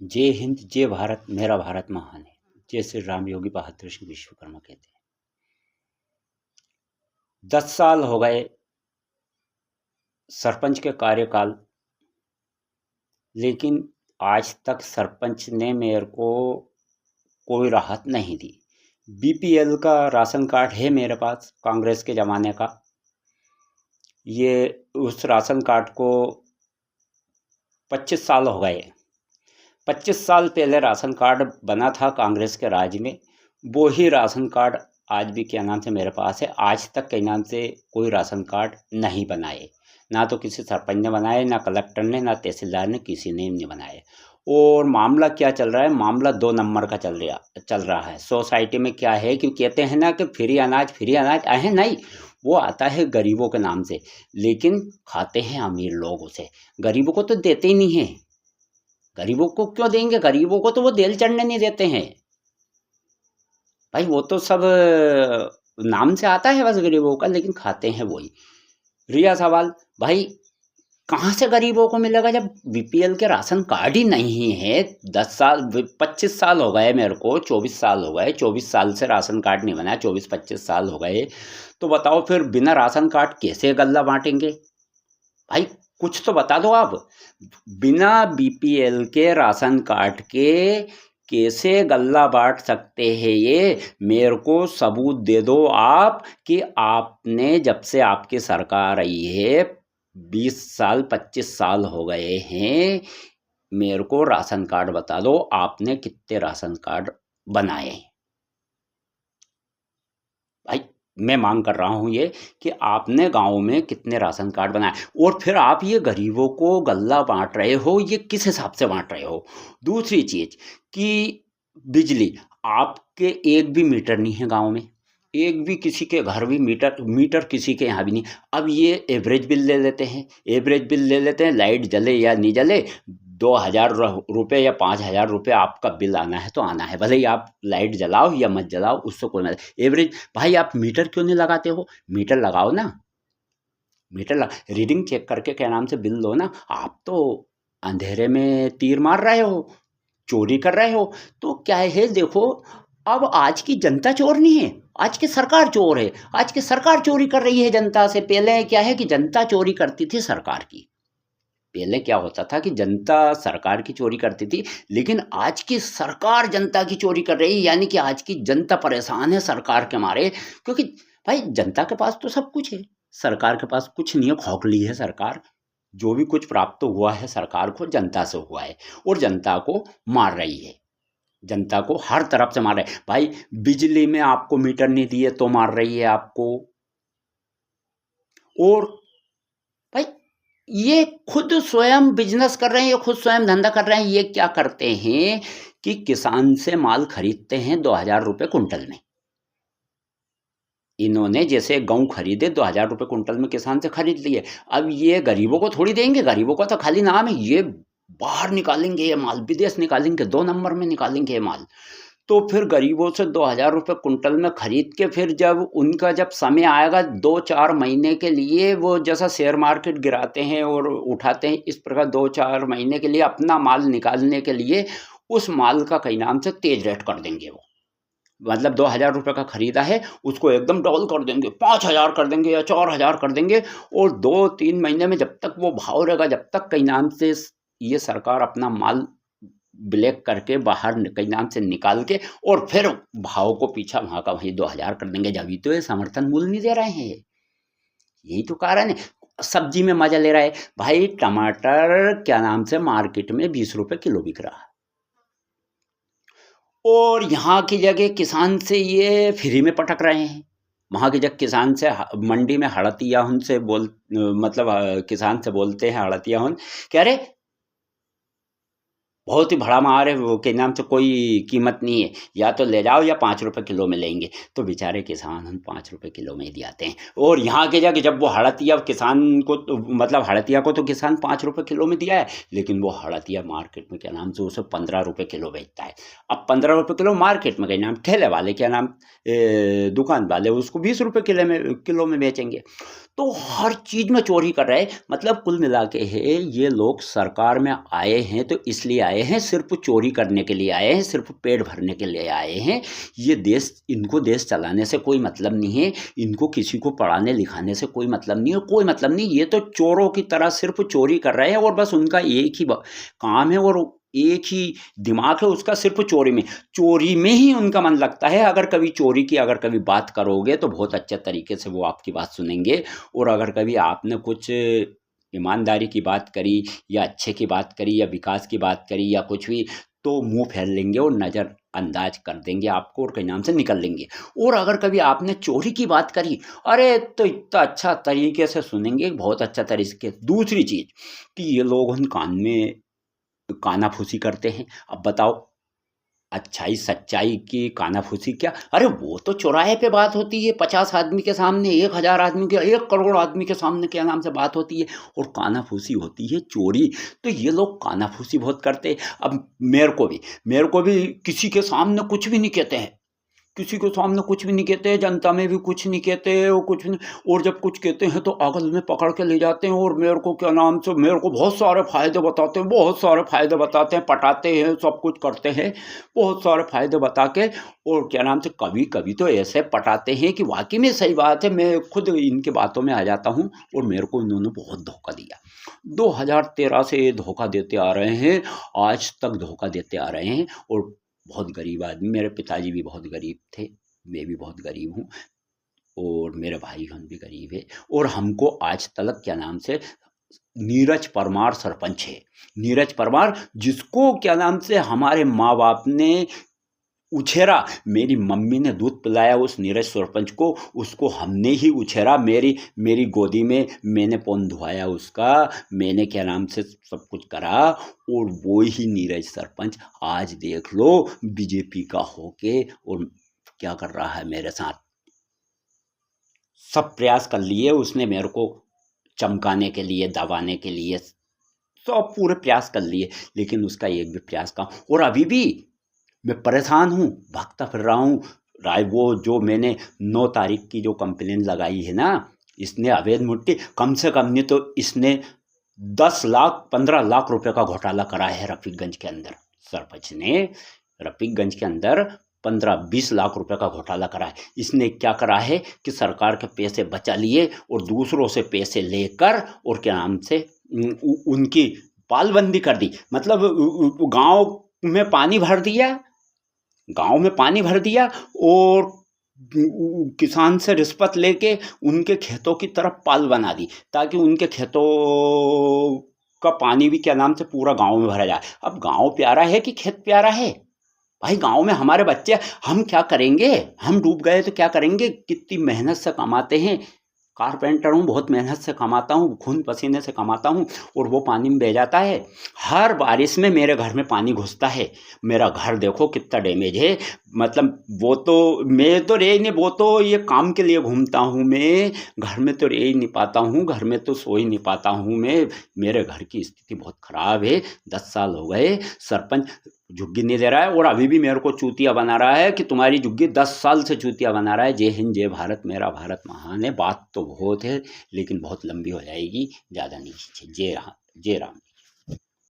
जय हिंद, जय भारत, मेरा भारत महान है। जय श्री राम योगी बहादुर सिंह विश्वकर्मा कहते हैं। 10 साल हो गए सरपंच के कार्यकाल, लेकिन आज तक सरपंच ने मेरे को कोई राहत नहीं दी। बीपीएल का राशन कार्ड है मेरे पास, कांग्रेस के ज़माने का। ये उस राशन कार्ड को 25 साल हो गए। 25 साल पहले राशन कार्ड बना था कांग्रेस के राज में। वो ही राशन कार्ड आज भी क्या नाम से मेरे पास है। आज तक के नाम से कोई राशन कार्ड नहीं बनाए, ना तो किसी सरपंच ने बनाए, ना कलेक्टर ने, ना तहसीलदार ने, किसी ने नहीं बनाए। और मामला क्या चल रहा है, मामला 2 नंबर का चल रहा है। सोसाइटी में क्या है कि कहते हैं ना कि फ्री अनाज आए, नहीं, वो आता है गरीबों के नाम से, लेकिन खाते हैं अमीर लोग उसे। गरीबों को तो देते ही नहीं है। गरीबों को क्यों देंगे? गरीबों को तो वो देल चढ़ने नहीं देते हैं भाई। वो तो सब नाम से आता है बस गरीबों का, लेकिन खाते हैं वही। रिया सवाल भाई, कहाँ से गरीबों को मिलेगा जब बीपीएल के राशन कार्ड ही नहीं है? 10 साल 25 साल हो गए मेरे को, 24 साल हो गए। 24 साल से राशन कार्ड नहीं बना, 24-25 साल हो गए। तो बताओ फिर बिना राशन कार्ड कैसे गल्ला बांटेंगे भाई? कुछ तो बता दो आप। बिना बीपीएल के राशन कार्ड के कैसे गल्ला बांट सकते हैं? ये मेरे को सबूत दे दो आप कि आपने, जब से आपकी सरकार आई है, 20 साल 25 साल हो गए हैं, मेरे को राशन कार्ड बता दो, आपने कितने राशन कार्ड बनाए भाई? मैं मांग कर रहा हूँ ये कि आपने गांव में कितने राशन कार्ड बनाए। और फिर आप ये गरीबों को गल्ला बांट रहे हो, ये किस हिसाब से बांट रहे हो? दूसरी चीज कि बिजली, आपके एक भी मीटर नहीं है गांव में, एक भी किसी के घर भी मीटर किसी के यहाँ भी नहीं। अब ये एवरेज बिल ले लेते हैं, लाइट जले या नहीं जले, 2,000 रुपये या 5,000 रुपये आपका बिल आना है तो आना है, भले ही आप लाइट जलाओ या मत जलाओ, उससे कोई मतलब। एवरेज भाई, आप मीटर क्यों नहीं लगाते हो? मीटर लगाओ ना, रीडिंग चेक करके क्या नाम से बिल लो ना। आप तो अंधेरे में तीर मार रहे हो, चोरी कर रहे हो। तो क्या है, देखो, अब आज की जनता चोर नहीं है, आज की सरकार चोर है। आज की सरकार चोरी कर रही है जनता से। पहले क्या है कि जनता चोरी करती थी सरकार की। पहले क्या होता था कि जनता सरकार की चोरी करती थी, लेकिन आज की सरकार जनता की चोरी कर रही है। यानी कि आज की जनता परेशान है सरकार के मारे, क्योंकि भाई जनता के पास तो सब कुछ है, सरकार के पास कुछ नहीं है। खोखली है सरकार। जो भी कुछ प्राप्त हुआ है सरकार को, जनता से हुआ है, और जनता को मार रही है। जनता को हर तरफ से मार रहे हैं भाई। बिजली में आपको मीटर नहीं दिए तो मार रही है आपको। और भाई, ये खुद स्वयं बिजनेस कर रहे हैं, ये खुद स्वयं धंधा कर रहे हैं। ये क्या करते हैं कि किसान से माल खरीदते हैं 2,000 रुपये कुंटल में। इन्होंने जैसे गेहूं खरीदे 2,000 रुपये कुंटल में किसान से खरीद लिए। अब ये गरीबों को थोड़ी देंगे। गरीबों का तो खाली नाम है, ये बाहर निकालेंगे ये माल, विदेश निकालेंगे, 2 नंबर में निकालेंगे ये माल। तो फिर गरीबों से 2,000 रुपये कुंटल में खरीद के, फिर जब उनका जब समय आएगा 2-4 महीने के लिए, वो जैसा शेयर मार्केट गिराते हैं और उठाते हैं, इस प्रकार 2-4 महीने के लिए अपना माल निकालने के लिए उस माल का कई नाम से तेज रेट कर देंगे। वो मतलब 2,000 रुपये का खरीदा है, उसको एकदम डबल कर देंगे, 5,000 कर देंगे या 4,000 कर देंगे। और 2-3 महीने में जब तक वो भाव रहेगा, जब तक कई नाम से ये सरकार अपना माल ब्लैक करके बाहर कई नाम से निकाल के, और फिर भाव को पीछा वहाँ का वहीं 2,000 कर देंगे। जब तो ये समर्थन मूल्य नहीं दे रहे हैं, यही तो कारण है। सब्जी में मजा ले रहा है भाई। टमाटर क्या नाम से मार्केट में 20 रुपये किलो बिक रहा है, और यहाँ की जगह किसान से ये फ्री में पटक रहे हैं। वहाँ की जगह किसान से मंडी में हड़तिया उनसे मतलब किसान से बोलते हैं हड़तिया उन, कह रहे बहुत ही बड़ा मार है, वो के नाम से कोई कीमत नहीं है, या तो ले जाओ या 5 रुपये किलो में लेंगे। तो बेचारे किसान हम 5 रुपये किलो में ही दियाते हैं। और यहाँ के जाके जब वो हड़तिया किसान को मतलब हड़तिया को तो किसान 5 रुपये किलो में दिया है, लेकिन वो हड़तिया मार्केट में क्या नाम से उसे 15 रुपये किलो बेचता है। अब 15 रुपये किलो मार्केट में क्या नाम ठेले वाले क्या नाम दुकान वाले उसको 20 रुपये किलो में बेचेंगे। तो हर चीज़ में चोरी कर रहे हैं। मतलब कुल मिला के है ये लोग सरकार में आए हैं तो इसलिए आए हैं, सिर्फ चोरी करने के लिए आए हैं, सिर्फ पेट भरने के लिए आए हैं। ये देश, इनको देश चलाने से कोई मतलब नहीं है, इनको किसी को पढ़ाने लिखाने से कोई मतलब नहीं है, कोई मतलब नहीं। ये तो चोरों की तरह सिर्फ चोरी कर रहे हैं और बस उनका एक ही काम है और एक ही दिमाग है उसका, सिर्फ चोरी में ही उनका मन लगता है। अगर कभी चोरी की अगर कभी बात करोगे तो बहुत अच्छे तरीके से वो आपकी बात सुनेंगे, और अगर कभी आपने कुछ ईमानदारी की बात करी या अच्छे की बात करी या विकास की बात करी या कुछ भी, तो मुंह फैल लेंगे और नज़र अंदाज कर देंगे आपको और कहीं नाम से निकल लेंगे। और अगर कभी आपने चोरी की बात करी, अरे तो इतना अच्छा तरीके से सुनेंगे, बहुत अच्छा तरीके। दूसरी चीज़ कि ये लोग उन कान में कानाफूसी करते हैं। अब बताओ, अच्छाई सच्चाई की कानाफूसी क्या? अरे वो तो चौराहे पे बात होती है, 50 आदमी के सामने, 1000 आदमी के, 1 करोड़ आदमी के सामने क्या नाम से बात होती है, और कानाफूसी होती है चोरी। तो ये लोग कानाफूसी बहुत करते हैं। अब मेरे को भी किसी के सामने कुछ भी नहीं कहते हैं, किसी के सामने कुछ भी नहीं कहते, जनता में भी कुछ नहीं कहते और कुछ नहीं। और जब कुछ कहते हैं तो अगल में पकड़ के ले जाते हैं और मेरे को क्या नाम से, मेरे को बहुत सारे फ़ायदे बताते हैं, बहुत सारे फ़ायदे बताते हैं, पटाते हैं, सब कुछ करते हैं, बहुत सारे फ़ायदे बता के। और क्या नाम से कभी कभी तो ऐसे पटाते हैं कि वाकई में सही बात है, मैं खुद इनके बातों में आ जाता हूँ। और मेरे को इन्होंने बहुत धोखा दिया, 2013 से ये धोखा देते आ रहे हैं, आज तक धोखा देते आ रहे हैं। और बहुत गरीब आदमी, मेरे पिताजी भी बहुत गरीब थे, मैं भी बहुत गरीब हूँ, और मेरे भाई बहन भी गरीब है। और हमको आज तक क्या नाम से नीरज परमार सरपंच है, नीरज परमार, जिसको क्या नाम से हमारे माँ बाप ने उछेरा, मेरी मम्मी ने दूध पिलाया उस नीरज सरपंच को, उसको हमने ही उछेरा, मेरी गोदी में मैंने पौन धुआया उसका, मैंने क्या नाम से सब कुछ करा। और वो ही नीरज सरपंच आज देख लो बीजेपी का होके और क्या कर रहा है मेरे साथ। सब प्रयास कर लिए उसने मेरे को चमकाने के लिए, दबाने के लिए, सब पूरे प्रयास कर लिए, लेकिन उसका एक भी प्रयास का। और अभी भी मैं परेशान हूँ, भागता फिर रहा हूँ। वो जो मैंने 9 तारीख की जो कंप्लेन लगाई है ना, इसने अवैध मिट्टी, कम से कम नहीं तो इसने 10 लाख 15 लाख रुपए का घोटाला करा है रफीकगंज के अंदर। सरपंच ने रफीकगंज के अंदर 15-20 लाख रुपए का घोटाला करा है। इसने क्या करा है कि सरकार के पैसे बचा लिए और दूसरों से पैसे लेकर और क्या नाम से उनकी पालबंदी कर दी। मतलब गांव में पानी भर दिया, गांव में पानी भर दिया और किसान से रिश्वत लेके उनके खेतों की तरफ पाल बना दी, ताकि उनके खेतों का पानी भी क्या नाम से पूरा गांव में भरा जाए। अब गांव प्यारा है कि खेत प्यारा है? भाई गांव में हमारे बच्चे, हम क्या करेंगे? हम डूब गए तो क्या करेंगे? कितनी मेहनत से कमाते हैं, कारपेंटर हूँ, बहुत मेहनत से कमाता हूँ, खून पसीने से कमाता हूँ, और वो पानी में बह जाता है। हर बारिश में मेरे घर में पानी घुसता है। मेरा घर देखो कितना डैमेज है। मतलब वो तो मैं तो रह ही नहीं, वो तो ये काम के लिए घूमता हूँ, मैं घर में तो रह ही नहीं पाता हूँ, घर में तो सो ही नहीं पाता हूँ मैं। मेरे घर की स्थिति बहुत ख़राब है। 10 साल हो गए, सरपंच झुग्गी नहीं दे रहा है और अभी भी मेरे को चूतिया बना रहा है कि तुम्हारी झुग्गी, 10 साल से चूतिया बना रहा है। जय हिंद, जय भारत, मेरा भारत महान है। बात तो बहुत है लेकिन बहुत लंबी हो जाएगी, ज़्यादा नहीं खींचे। जय राम, जय राम।